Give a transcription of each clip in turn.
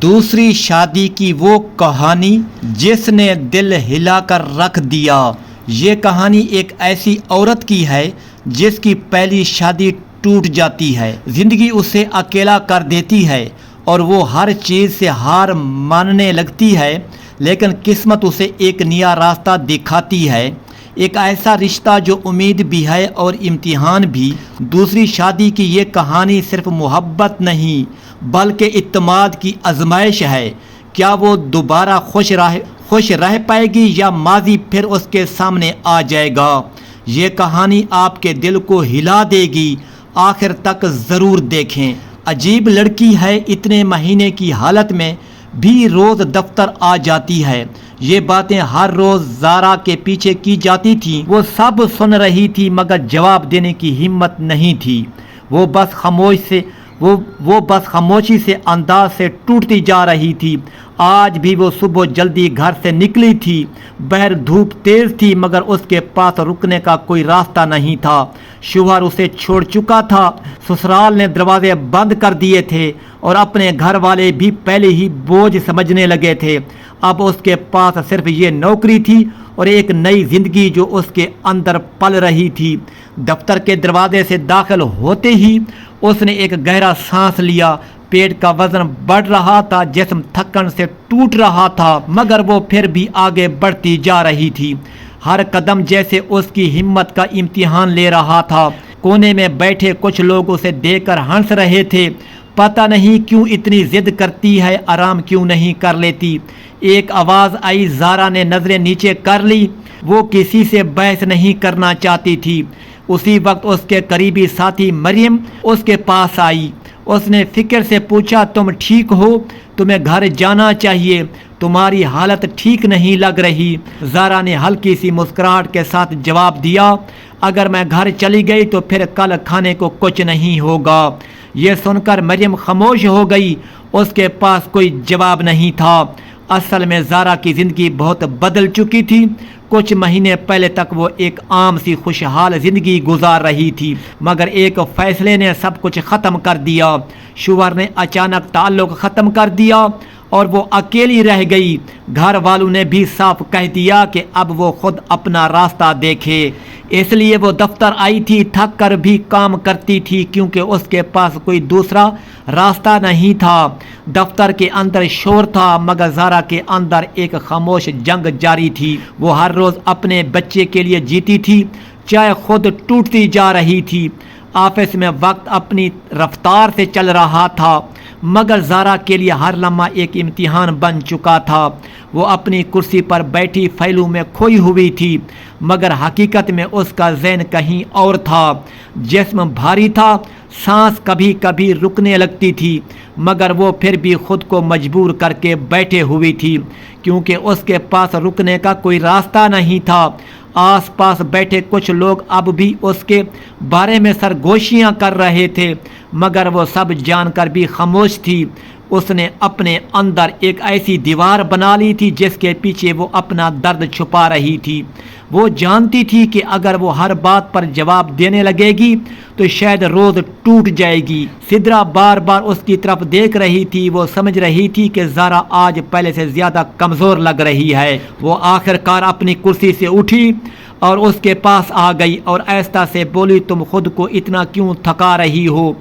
دوسری شادی کی وہ کہانی جس نے دل ہلا کر رکھ دیا۔ یہ کہانی ایک ایسی عورت کی ہے جس کی پہلی شادی ٹوٹ جاتی ہے، زندگی اسے اکیلا کر دیتی ہے اور وہ ہر چیز سے ہار ماننے لگتی ہے، لیکن قسمت اسے ایک نیا راستہ دکھاتی ہے، ایک ایسا رشتہ جو امید بھی ہے اور امتحان بھی۔ دوسری شادی کی یہ کہانی صرف محبت نہیں بلکہ اعتماد کی آزمائش ہے۔ کیا وہ دوبارہ خوش رہ پائے گی یا ماضی پھر اس کے سامنے آ جائے گا؟ یہ کہانی آپ کے دل کو ہلا دے گی، آخر تک ضرور دیکھیں۔ عجیب لڑکی ہے، اتنے مہینے کی حالت میں بھی روز دفتر آ جاتی ہے۔ یہ باتیں ہر روز زارا کے پیچھے کی جاتی تھیں، وہ سب سن رہی تھی مگر جواب دینے کی ہمت نہیں تھی۔ وہ بس خاموشی سے انداز سے ٹوٹتی جا رہی تھی۔ آج بھی وہ صبح جلدی گھر سے نکلی تھی، باہر دھوپ تیز تھی مگر اس کے پاس رکنے کا کوئی راستہ نہیں تھا۔ شوہر اسے چھوڑ چکا تھا، سسرال نے دروازے بند کر دیے تھے اور اپنے گھر والے بھی پہلے ہی بوجھ سمجھنے لگے تھے۔ اب اس کے پاس صرف یہ نوکری تھی اور ایک نئی زندگی جو اس کے اندر پل رہی تھی۔ دفتر کے دروازے سے داخل ہوتے ہی اس نے ایک گہرا سانس لیا۔ پیٹ کا وزن بڑھ رہا تھا، جسم تھکن سے ٹوٹ رہا تھا مگر وہ پھر بھی آگے بڑھتی جا رہی تھی۔ ہر قدم جیسے اس کی ہمت کا امتحان لے رہا تھا۔ کونے میں بیٹھے کچھ لوگ اسے دیکھ کر ہنس رہے تھے۔ پتہ نہیں کیوں اتنی ضد کرتی ہے، آرام کیوں نہیں کر لیتی؟ ایک آواز آئی، زارا نے نظریں نیچے کر لی۔ وہ کسی سے بحث نہیں کرنا چاہتی تھی۔ اسی وقت اس کے قریبی ساتھی مریم اس کے پاس آئی۔ اس نے فکر سے پوچھا، تم ٹھیک ہو؟ تمہیں گھر جانا چاہیے، تمہاری حالت ٹھیک نہیں لگ رہی۔ زارا نے ہلکی سی مسکراہٹ کے ساتھ جواب دیا، اگر میں گھر چلی گئی تو پھر کل کھانے کو کچھ نہیں ہوگا۔ یہ سن کر مریم خاموش ہو گئی، اس کے پاس کوئی جواب نہیں تھا۔ اصل میں زارا کی زندگی بہت بدل چکی تھی۔ کچھ مہینے پہلے تک وہ ایک عام سی خوشحال زندگی گزار رہی تھی مگر ایک فیصلے نے سب کچھ ختم کر دیا۔ شوہر نے اچانک تعلق ختم کر دیا اور وہ اکیلی رہ گئی۔ گھر والوں نے بھی صاف کہہ دیا کہ اب وہ خود اپنا راستہ دیکھے۔ اس لیے وہ دفتر آئی تھی، تھک کر بھی کام کرتی تھی کیونکہ اس کے پاس کوئی دوسرا راستہ نہیں تھا۔ دفتر کے اندر شور تھا مگر زارا کے اندر ایک خاموش جنگ جاری تھی۔ وہ ہر روز اپنے بچے کے لیے جیتی تھی، چاہے خود ٹوٹتی جا رہی تھی۔ آفس میں وقت اپنی رفتار سے چل رہا تھا مگر زارا کے لیے ہر لمحہ ایک امتحان بن چکا تھا۔ وہ اپنی کرسی پر بیٹھی فائلوں میں کھوئی ہوئی تھی مگر حقیقت میں اس کا ذہن کہیں اور تھا۔ جسم بھاری تھا، سانس کبھی کبھی رکنے لگتی تھی مگر وہ پھر بھی خود کو مجبور کر کے بیٹھے ہوئی تھی کیونکہ اس کے پاس رکنے کا کوئی راستہ نہیں تھا۔ آس پاس بیٹھے کچھ لوگ اب بھی اس کے بارے میں سرگوشیاں کر رہے تھے مگر وہ سب جان کر بھی خاموش تھی۔ اس نے اپنے اندر ایک ایسی دیوار بنا لی تھی جس کے پیچھے وہ اپنا درد چھپا رہی تھی۔ وہ جانتی تھی کہ اگر وہ ہر بات پر جواب دینے لگے گی تو شاید روز ٹوٹ جائے گی۔ سدرا بار بار اس کی طرف دیکھ رہی تھی۔ وہ سمجھ رہی تھی کہ زارا آج پہلے سے زیادہ کمزور لگ رہی ہے۔ وہ آخر کار اپنی کرسی سے اٹھی اور اس کے پاس آ گئی اور آہستہ سے بولی، تم خود کو اتنا کیوں تھکا رہی ہو؟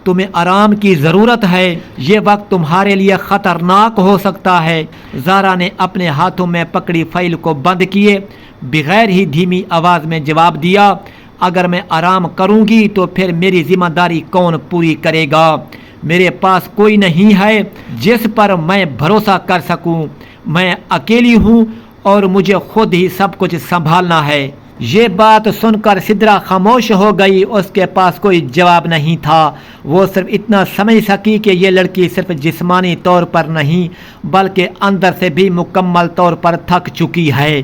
تمہیں آرام کی ضرورت ہے، یہ وقت تمہارے لیے خطرناک ہو سکتا ہے۔ زارا نے اپنے ہاتھوں میں پکڑی فائل کو بند کیے بغیر ہی دھیمی آواز میں جواب دیا، اگر میں آرام کروں گی تو پھر میری ذمہ داری کون پوری کرے گا؟ میرے پاس کوئی نہیں ہے جس پر میں بھروسہ کر سکوں۔ میں اکیلی ہوں اور مجھے خود ہی سب کچھ سنبھالنا ہے۔ یہ بات سن کر سدرا خاموش ہو گئی۔ اس کے پاس کوئی جواب نہیں تھا۔ وہ صرف اتنا سمجھ سکی کہ یہ لڑکی صرف جسمانی طور پر نہیں بلکہ اندر سے بھی مکمل طور پر تھک چکی ہے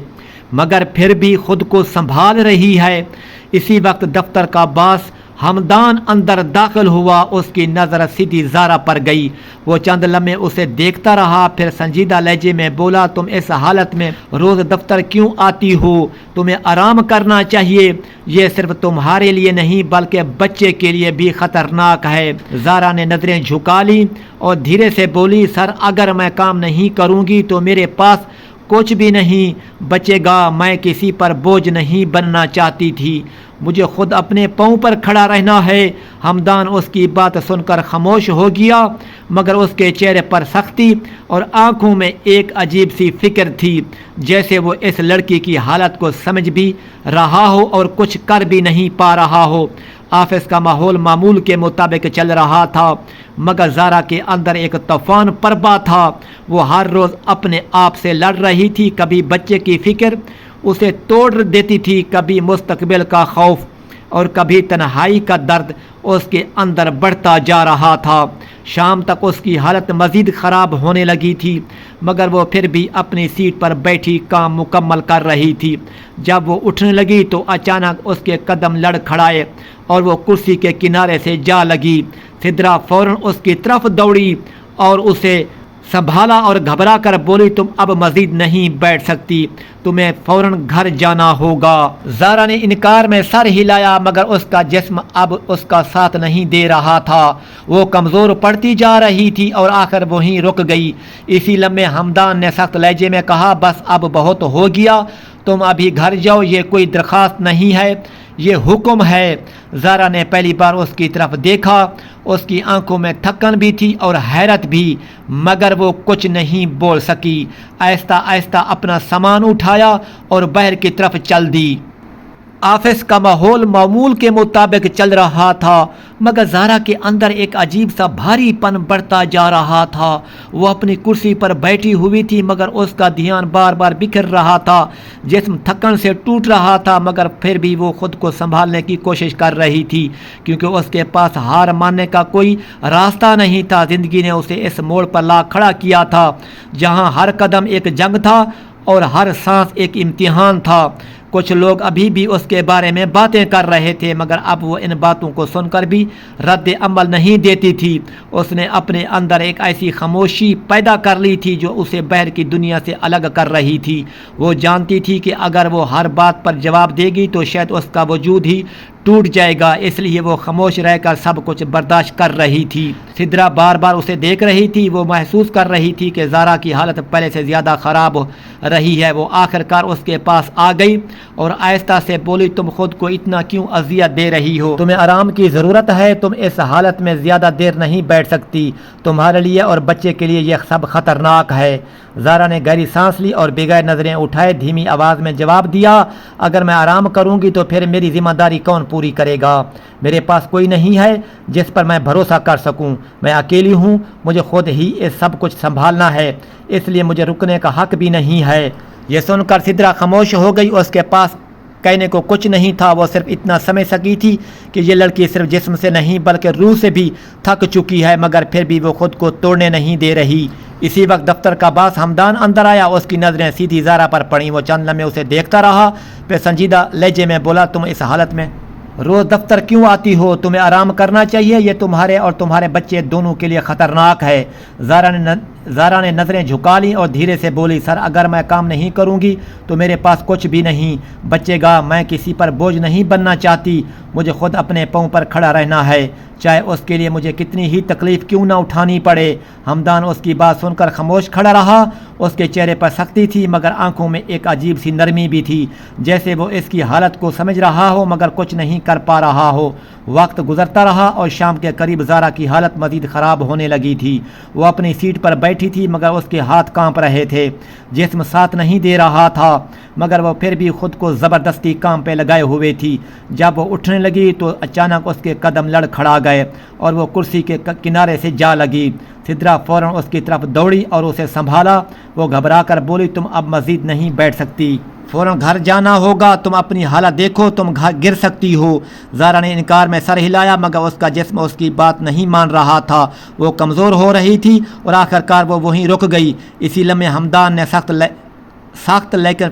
مگر پھر بھی خود کو سنبھال رہی ہے۔ اسی وقت دفتر کا باس ہمدان اندر داخل ہوا، اس کی نظر سیدھی زارا پر گئی۔ وہ چند لمحے اسے دیکھتا رہا، پھر سنجیدہ لہجے میں بولا، تم اس حالت میں روز دفتر کیوں آتی ہو؟ تمہیں آرام کرنا چاہیے، یہ صرف تمہارے لیے نہیں بلکہ بچے کے لیے بھی خطرناک ہے۔ زارا نے نظریں جھکا لی اور دھیرے سے بولی، سر اگر میں کام نہیں کروں گی تو میرے پاس کچھ بھی نہیں بچے گا۔ میں کسی پر بوجھ نہیں بننا چاہتی تھی، مجھے خود اپنے پاؤں پر کھڑا رہنا ہے۔ ہمدان اس کی بات سن کر خاموش ہو گیا، مگر اس کے چہرے پر سختی اور آنکھوں میں ایک عجیب سی فکر تھی، جیسے وہ اس لڑکی کی حالت کو سمجھ بھی رہا ہو اور کچھ کر بھی نہیں پا رہا ہو۔ آفس کا ماحول معمول کے مطابق چل رہا تھا، مگر زارا کے اندر ایک طوفان پربا تھا۔ وہ ہر روز اپنے آپ سے لڑ رہی تھی، کبھی بچے کی فکر اسے توڑ دیتی تھی، کبھی مستقبل کا خوف اور کبھی تنہائی کا درد اس کے اندر بڑھتا جا رہا تھا۔ شام تک اس کی حالت مزید خراب ہونے لگی تھی، مگر وہ پھر بھی اپنی سیٹ پر بیٹھی کام مکمل کر رہی تھی۔ جب وہ اٹھنے لگی تو اچانک اس کے قدم لڑ کھڑائے اور وہ کرسی کے کنارے سے جا لگی۔ سدرا فوراً اس کی طرف دوڑی اور اسے سنبھالا اور گھبرا کر بولی، تم اب مزید نہیں بیٹھ سکتی، تمہیں فوراً گھر جانا ہوگا۔ زارا نے انکار میں سر ہلایا، مگر اس کا جسم اب اس کا ساتھ نہیں دے رہا تھا۔ وہ کمزور پڑتی جا رہی تھی اور آخر وہیں رک گئی۔ اسی لمحے ہمدان نے سخت لہجے میں کہا، بس اب بہت ہو گیا، تم ابھی گھر جاؤ، یہ کوئی درخواست نہیں ہے، یہ حکم ہے۔ زارا نے پہلی بار اس کی طرف دیکھا، اس کی آنکھوں میں تھکن بھی تھی اور حیرت بھی، مگر وہ کچھ نہیں بول سکی۔ آہستہ آہستہ اپنا سامان اٹھایا اور باہر کی طرف چل دی۔ آفس کا ماحول معمول کے مطابق چل رہا تھا، مگر زارا کے اندر ایک عجیب سا بھاری پن بڑھتا جا رہا تھا۔ وہ اپنی کرسی پر بیٹھی ہوئی تھی، مگر اس کا دھیان بار بار بکھر رہا تھا، جسم تھکن سے ٹوٹ رہا تھا، مگر پھر بھی وہ خود کو سنبھالنے کی کوشش کر رہی تھی، کیونکہ اس کے پاس ہار ماننے کا کوئی راستہ نہیں تھا۔ زندگی نے اسے اس موڑ پر لا کھڑا کیا تھا، جہاں ہر قدم ایک جنگ تھا اور ہر سانس ایک امتحان تھا۔ کچھ لوگ ابھی بھی اس کے بارے میں باتیں کر رہے تھے، مگر اب وہ ان باتوں کو سن کر بھی رد عمل نہیں دیتی تھی۔ اس نے اپنے اندر ایک ایسی خاموشی پیدا کر لی تھی جو اسے باہر کی دنیا سے الگ کر رہی تھی۔ وہ جانتی تھی کہ اگر وہ ہر بات پر جواب دے گی تو شاید اس کا وجود ہی ٹوٹ جائے گا، اس لیے وہ خاموش رہ کر سب کچھ برداشت کر رہی تھی۔ سدرا بار بار اسے دیکھ رہی تھی، وہ محسوس کر رہی تھی کہ زارا کی حالت پہلے سے زیادہ خراب ہو رہی ہے۔ وہ آخر کار اس کے پاس آ گئی اور آہستہ سے بولی، تم خود کو اتنا کیوں اذیت دے رہی ہو؟ تمہیں آرام کی ضرورت ہے، تم اس حالت میں زیادہ دیر نہیں بیٹھ سکتی، تمہارے لیے اور بچے کے لیے یہ سب خطرناک ہے۔ زارا نے گہری سانس لی اور بغیر نظریں اٹھائے دھیمی آواز میں جواب دیا، اگر میں آرام کروں گی تو پھر میری ذمہ داری کون پوری کرے گا؟ میرے پاس کوئی نہیں ہے جس پر میں بھروسہ کر سکوں، میں اکیلی ہوں، مجھے خود ہی یہ سب کچھ سنبھالنا ہے، اس لیے مجھے رکنے کا حق بھی نہیں ہے۔ یہ سن کر سدرا خاموش ہو گئی، اس کے پاس کہنے کو کچھ نہیں تھا۔ وہ صرف اتنا سمجھ سکی تھی کہ یہ لڑکی صرف جسم سے نہیں بلکہ روح سے بھی تھک چکی ہے، مگر پھر بھی وہ خود کو توڑنے نہیں دے رہی۔ اسی وقت دفتر کا باس ہمدان اندر آیا، اس کی نظریں سیدھی زارا پر پڑیں۔ وہ چند لمحے اسے دیکھتا رہا، پھر سنجیدہ لہجے میں بولا، تم اس حالت میں روز دفتر کیوں آتی ہو؟ تمہیں آرام کرنا چاہیے، یہ تمہارے اور تمہارے بچے دونوں کے لیے خطرناک ہے۔ زارا نے نظریں جھکا لیں اور دھیرے سے بولی، سر اگر میں کام نہیں کروں گی تو میرے پاس کچھ بھی نہیں بچے گا، میں کسی پر بوجھ نہیں بننا چاہتی، مجھے خود اپنے پاؤں پر کھڑا رہنا ہے، چاہے اس کے لیے مجھے کتنی ہی تکلیف کیوں نہ اٹھانی پڑے۔ ہمدان اس کی بات سن کر خاموش کھڑا رہا، اس کے چہرے پر سختی تھی مگر آنکھوں میں ایک عجیب سی نرمی بھی تھی، جیسے وہ اس کی حالت کو سمجھ رہا ہو مگر کچھ نہیں کر پا رہا ہو۔ وقت گزرتا رہا اور شام کے قریب زارا کی حالت مزید خراب ہونے لگی تھی۔ وہ اپنی سیٹ پر بیٹھی تھی مگر اس کے ہاتھ کانپ رہے تھے، جسم ساتھ نہیں دے رہا تھا، مگر وہ پھر بھی خود کو زبردستی کام پہ لگائے ہوئے تھی۔ جب وہ اٹھنے لگی تو اچانک اس کے قدم لڑ کھڑا گئے اور وہ کرسی کے کنارے سے جا لگی۔ سدرا فوراً اس کی طرف دوڑی اور اسے سنبھالا۔ وہ گھبرا کر بولی، تم اب مزید نہیں بیٹھ سکتی، فوراً گھر جانا ہوگا، تم اپنی حالت دیکھو، تم گر سکتی ہو۔ زارا نے انکار میں سر ہلایا مگر اس کا جسم اس کی بات نہیں مان رہا تھا، وہ کمزور ہو رہی تھی اور آخر کار وہ وہیں رک گئی۔ اسی لمحے ہمدان نے سخت لیکن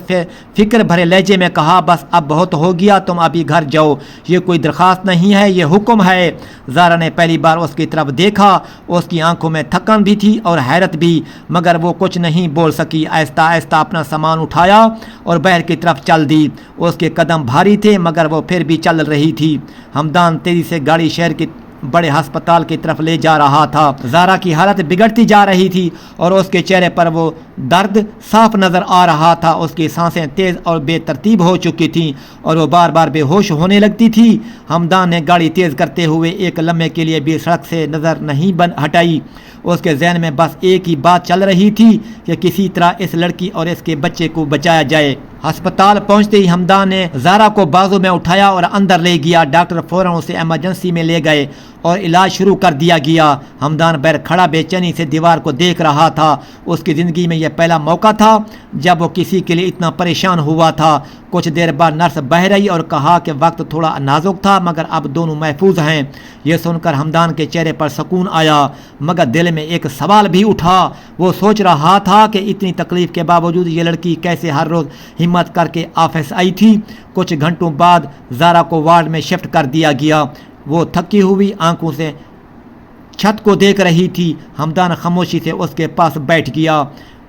فکر بھرے لہجے میں کہا، بس اب بہت ہو گیا، تم ابھی گھر جاؤ، یہ کوئی درخواست نہیں ہے، یہ حکم ہے۔ زارا نے پہلی بار اس کی طرف دیکھا، اس کی آنکھوں میں تھکن بھی تھی اور حیرت بھی، مگر وہ کچھ نہیں بول سکی۔ آہستہ آہستہ اپنا سامان اٹھایا اور باہر کی طرف چل دی۔ اس کے قدم بھاری تھے مگر وہ پھر بھی چل رہی تھی۔ ہمدان تیزی سے گاڑی شہر کی بڑے ہسپتال کی طرف لے جا رہا تھا۔ زارا کی حالت بگڑتی جا رہی تھی اور اس کے چہرے پر وہ درد صاف نظر آ رہا تھا۔ اس کی سانسیں تیز اور بے ترتیب ہو چکی تھیں اور وہ بار بار بے ہوش ہونے لگتی تھی۔ ہمدان نے گاڑی تیز کرتے ہوئے ایک لمحے کے لیے بھی سڑک سے نظر نہیں ہٹائی۔ اس کے ذہن میں بس ایک ہی بات چل رہی تھی کہ کسی طرح اس لڑکی اور اس کے بچے کو بچایا جائے۔ ہسپتال پہنچتے ہی ہمدان نے زارا کو بازو میں اٹھایا اور اندر لے گیا۔ ڈاکٹر فوراً اسے ایمرجنسی میں لے گئے اور علاج شروع کر دیا گیا۔ ہمدان بیر کھڑا بے چینی سے دیوار کو دیکھ رہا تھا۔ اس کی زندگی میں یہ پہلا موقع تھا جب وہ کسی کے لیے اتنا پریشان ہوا تھا۔ کچھ دیر بعد نرس بہہ رہی اور کہا کہ وقت تھوڑا نازک تھا مگر اب دونوں محفوظ ہیں۔ یہ سن کر ہمدان کے چہرے پر سکون آیا مگر دل میں ایک سوال بھی اٹھا۔ وہ سوچ رہا تھا کہ اتنی تکلیف کے باوجود یہ لڑکی کیسے ہر روز ہمت کر کے آفس آئی تھی۔ کچھ گھنٹوں بعد زارا کو وارڈ میں شفٹ کر دیا گیا۔ وہ تھکی ہوئی آنکھوں سے چھت کو دیکھ رہی تھی۔ ہمدان خاموشی سے اس کے پاس بیٹھ گیا۔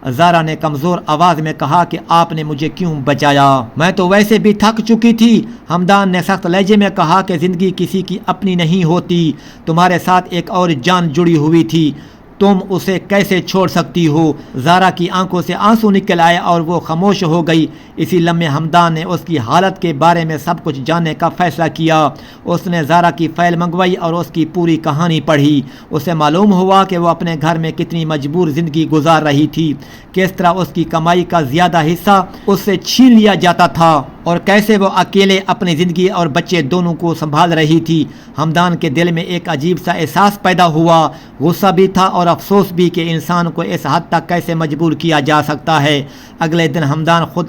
زارا نے کمزور آواز میں کہا کہ آپ نے مجھے کیوں بچایا؟ میں تو ویسے بھی تھک چکی تھی۔ ہمدان نے سخت لہجے میں کہا کہ زندگی کسی کی اپنی نہیں ہوتی، تمہارے ساتھ ایک اور جان جڑی ہوئی تھی، تم اسے کیسے چھوڑ سکتی ہو؟ زارا کی آنکھوں سے آنسو نکل آئے اور وہ خاموش ہو گئی۔ اسی لمحے ہمدان نے اس کی حالت کے بارے میں سب کچھ جاننے کا فیصلہ کیا۔ اس نے زارا کی فائل منگوائی اور اس کی پوری کہانی پڑھی۔ اسے معلوم ہوا کہ وہ اپنے گھر میں کتنی مجبور زندگی گزار رہی تھی، کس طرح اس کی کمائی کا زیادہ حصہ اس سے چھین لیا جاتا تھا اور کیسے وہ اکیلے اپنی زندگی اور بچے دونوں کو سنبھال رہی تھی۔ ہمدان کے دل میں ایک عجیب سا احساس پیدا ہوا، غصہ بھی تھا اور افسوس بھی کہ انسان کو اس حد تک کیسے مجبور کیا جا سکتا ہے۔ اگلے دن ہمدان خود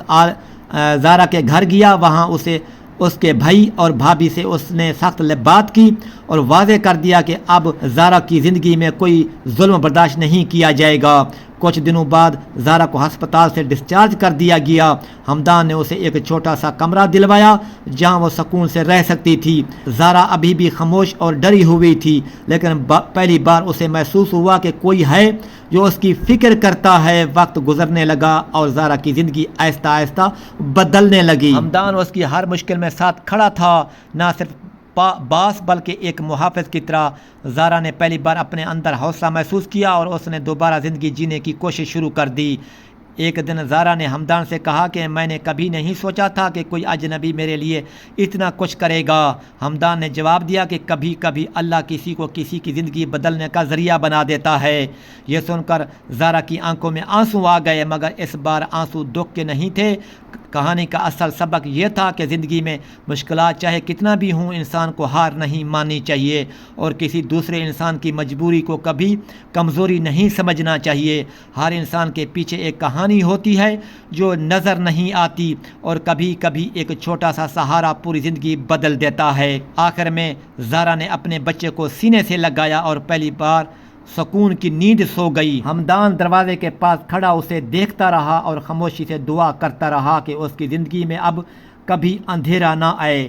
زارا کے گھر گیا۔ وہاں اسے اس کے بھائی اور بھابھی سے اس نے سخت بات کی اور واضح کر دیا کہ اب زارا کی زندگی میں کوئی ظلم برداشت نہیں کیا جائے گا۔ کچھ دنوں بعد زارا کو ہسپتال سے ڈسچارج کر دیا گیا۔ ہمدان نے اسے ایک چھوٹا سا کمرہ دلوایا جہاں وہ سکون سے رہ سکتی تھی۔ زارا ابھی بھی خاموش اور ڈری ہوئی تھی لیکن پہلی بار اسے محسوس ہوا کہ کوئی ہے جو اس کی فکر کرتا ہے۔ وقت گزرنے لگا اور زارا کی زندگی آہستہ آہستہ بدلنے لگی۔ ہمدان اس کی ہر مشکل میں ساتھ کھڑا تھا، نہ صرف باس بلکہ ایک محافظ کی طرح۔ زارا نے پہلی بار اپنے اندر حوصلہ محسوس کیا اور اس نے دوبارہ زندگی جینے کی کوشش شروع کر دی۔ ایک دن زارا نے ہمدان سے کہا کہ میں نے کبھی نہیں سوچا تھا کہ کوئی اجنبی میرے لیے اتنا کچھ کرے گا۔ ہمدان نے جواب دیا کہ کبھی کبھی اللہ کسی کو کسی کی زندگی بدلنے کا ذریعہ بنا دیتا ہے۔ یہ سن کر زارا کی آنکھوں میں آنسو آ گئے مگر اس بار آنسو دکھ کے نہیں تھے۔ کہانی کا اصل سبق یہ تھا کہ زندگی میں مشکلات چاہے کتنا بھی ہوں، انسان کو ہار نہیں ماننی چاہیے اور کسی دوسرے انسان کی مجبوری کو کبھی کمزوری نہیں سمجھنا چاہیے۔ ہر انسان کے پیچھے ایک کہانی ہوتی ہے جو نظر نہیں آتی اور کبھی کبھی ایک چھوٹا سا سہارا پوری زندگی بدل دیتا ہے۔ آخر میں زارا نے اپنے بچے کو سینے سے لگایا اور پہلی بار سکون کی نیند سو گئی۔ ہمدان دروازے کے پاس کھڑا اسے دیکھتا رہا اور خاموشی سے دعا کرتا رہا کہ اس کی زندگی میں اب کبھی اندھیرا نہ آئے۔